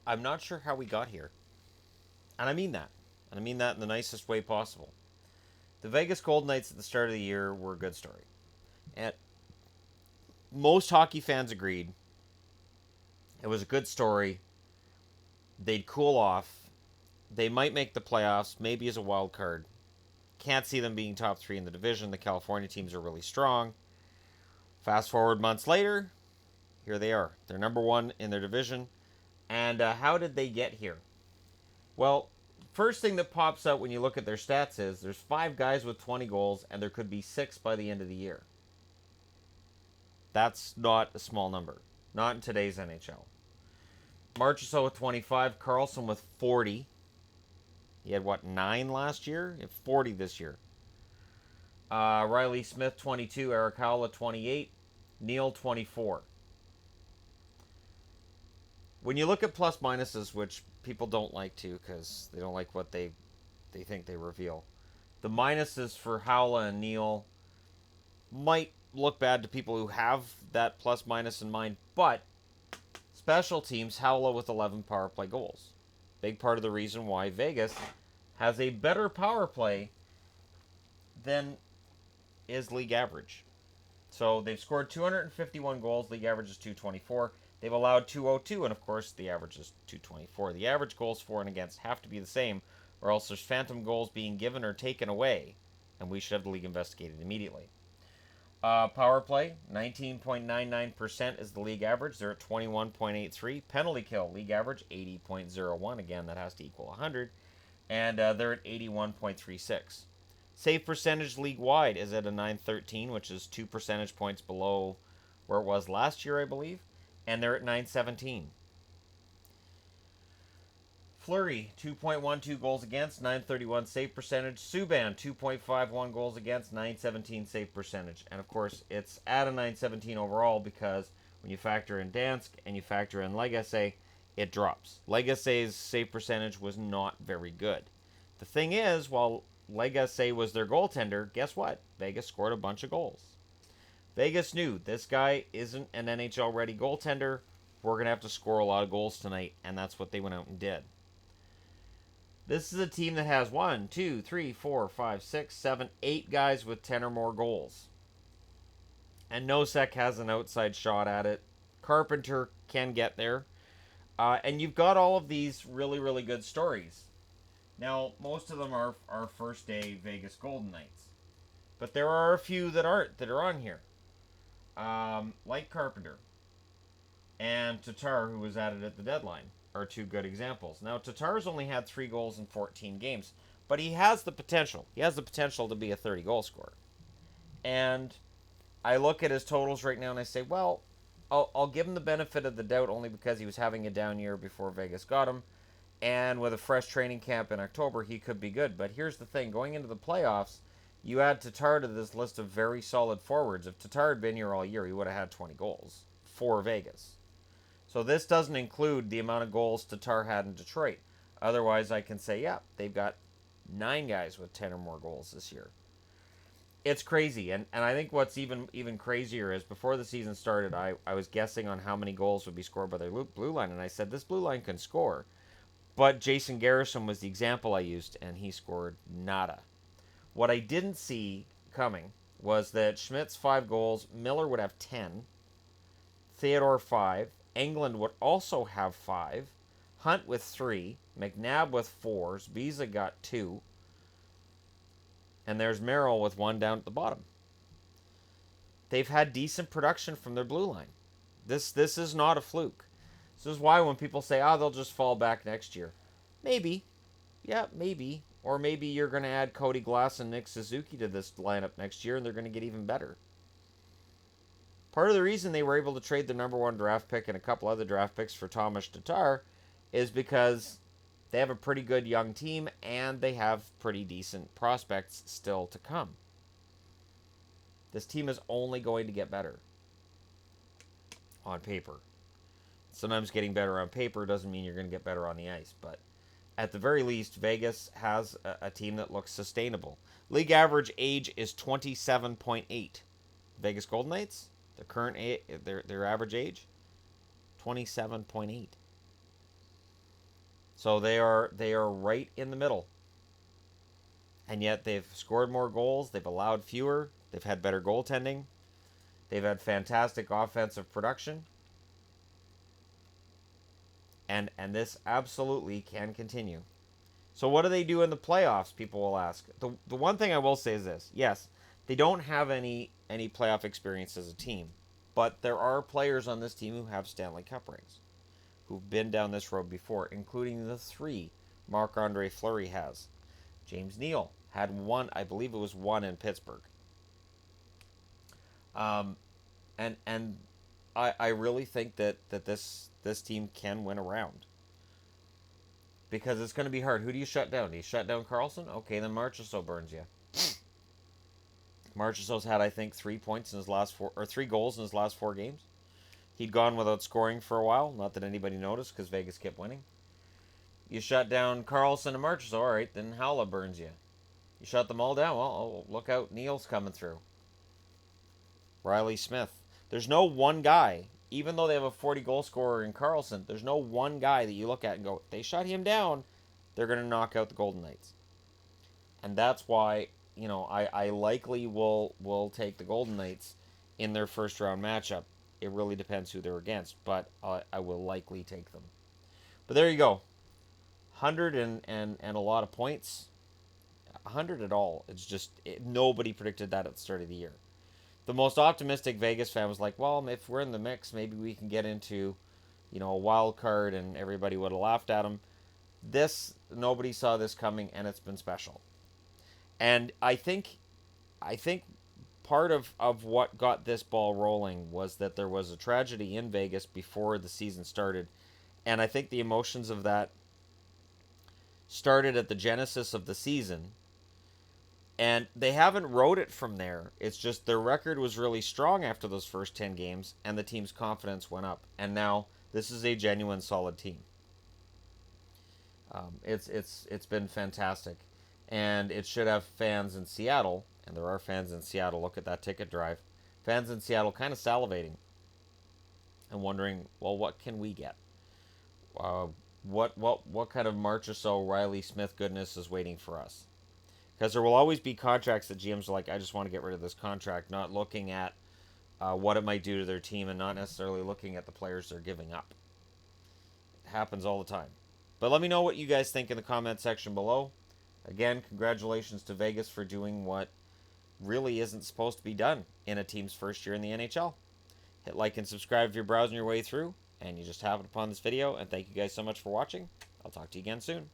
I'm not sure how we got here. And I mean that. And I mean that in the nicest way possible. The Vegas Golden Knights at the start of the year were a good story. And most hockey fans agreed it was a good story. They'd cool off. They might make the playoffs, maybe as a wild card. Can't see them being top three in the division. The California teams are really strong. Fast forward months later, here they are. They're number one in their division. And how did they get here? Well, first thing that pops out when you look at their stats is there's 5 guys with 20 goals, and there could be 6 by the end of the year. That's not a small number. Not in today's NHL. Marchessault with 25, Carlson with 40. He had, 9 last year? He had 40 this year. Riley Smith, 22. Eric Howlett, 28. Neal, 24. When you look at plus minuses, which people don't like to because they don't like what they think they reveal, the minuses for Howlett and Neal might look bad to people who have that plus minus in mind, but special teams, Howlett with 11 power play goals. Big part of the reason why Vegas has a better power play than is league average. So they've scored 251 goals. League average is 224. They've allowed 202, and of course the average is 224. The average goals for and against have to be the same, or else there's phantom goals being given or taken away, and we should have the league investigated immediately. Power play, 19.99% is the league average. They're at 21.83. Penalty kill, league average, 80.01. Again, that has to equal 100. And they're at 81.36. Save percentage league-wide is at a 913, which is 2 percentage points below where it was last year, I believe. And they're at 917. Fleury, 2.12 goals against, 931 save percentage. Subban, 2.51 goals against, 917 save percentage. And of course, it's at a 917 overall because when you factor in Dansk and you factor in Legacy, it drops. Legacy's save percentage was not very good. The thing is, while Legacy was their goaltender, guess what? Vegas scored a bunch of goals. Vegas knew this guy isn't an NHL ready goaltender. We're going to have to score a lot of goals tonight, and that's what they went out and did. This is a team that has 1, 2, 3, 4, 5, 6, 7, 8 guys with 10 or more goals. And Nosek has an outside shot at it. Carpenter can get there. And you've got all of these really, really good stories. Now, most of them are first day Vegas Golden Knights. But there are a few that aren't, that are on here. Like Carpenter and Tatar, who was added at the deadline, are 2 good examples. Now, Tatar's only had 3 goals in 14 games, but he has the potential. He has the potential to be a 30-goal scorer. And I look at his totals right now and I say, well, I'll give him the benefit of the doubt only because he was having a down year before Vegas got him. And with a fresh training camp in October, he could be good. But here's the thing. Going into the playoffs, you add Tatar to this list of very solid forwards. If Tatar had been here all year, he would have had 20 goals for Vegas. So this doesn't include the amount of goals Tatar had in Detroit. Otherwise, I can say, yeah, they've got 9 guys with 10 or more goals this year. It's crazy. And I think what's even crazier is before the season started, I was guessing on how many goals would be scored by their blue line. And I said, this blue line can score. But Jason Garrison was the example I used, and he scored nada. What I didn't see coming was that Schmidt's 5 goals, Miller would have 10, Theodore 5, Englund would also have 5, Hunt with 3, McNabb with 4, Biza got 2, and there's Merrill with 1 down at the bottom. They've had decent production from their blue line. This is not a fluke. This is why when people say, they'll just fall back next year. Maybe. Yeah, maybe. Or maybe you're going to add Cody Glass and Nick Suzuki to this lineup next year and they're going to get even better. Part of the reason they were able to trade the number 1 draft pick and a couple other draft picks for Tomas Tatar is because they have a pretty good young team and they have pretty decent prospects still to come. This team is only going to get better on paper. Sometimes getting better on paper doesn't mean you're going to get better on the ice, but at the very least, Vegas has a team that looks sustainable. League average age is 27.8. Vegas Golden Knights, their average age, 27.8. So they are right in the middle. And yet they've scored more goals, they've allowed fewer, they've had better goaltending, they've had fantastic offensive production. And this absolutely can continue. So what do they do in the playoffs? People will ask. The one thing I will say is this: yes, they don't have any playoff experience as a team, but there are players on this team who have Stanley Cup rings, who've been down this road before, including the three Marc-Andre Fleury has. James Neal had one, I believe it was one in Pittsburgh. Um, and I really think that this team can win a round. Because it's going to be hard. Who do you shut down? Do you shut down Carlson? Okay, then Marchessault burns you. Marchessault's had, I think, 3 points in his last four, or 3 goals in his last 4 games. He'd gone without scoring for a while. Not that anybody noticed, because Vegas kept winning. You shut down Carlson and Marchessault, all right, then Howla burns you. You shut them all down, well, look out, Neal's coming through. Riley Smith. There's no one guy, even though they have a 40-goal scorer in Carlson, there's no one guy that you look at and go, they shut him down, they're going to knock out the Golden Knights. And that's why, I likely will take the Golden Knights in their first round matchup. It really depends who they're against, but I will likely take them. But there you go. 100 and a lot of points. 100 at all. It's just, nobody predicted that at the start of the year. The most optimistic Vegas fan was like, well, if we're in the mix, maybe we can get into, a wild card, and everybody would have laughed at them. Nobody saw this coming, and it's been special. And I think part of what got this ball rolling was that there was a tragedy in Vegas before the season started, and I think the emotions of that started at the genesis of the season. And they haven't rode it from there. It's just their record was really strong after those first 10 games, and the team's confidence went up. And now this is a genuine solid team. It's been fantastic, and it should have fans in Seattle, and there are fans in Seattle. Look at that ticket drive. Fans in Seattle kind of salivating and wondering, well, what can we get? What kind of Marchessault, Riley Smith goodness is waiting for us? Because there will always be contracts that GMs are like, I just want to get rid of this contract, not looking at what it might do to their team and not necessarily looking at the players they're giving up. It happens all the time. But let me know what you guys think in the comment section below. Again, congratulations to Vegas for doing what really isn't supposed to be done in a team's first year in the NHL. Hit like and subscribe if you're browsing your way through and you just happened upon this video. And thank you guys so much for watching. I'll talk to you again soon.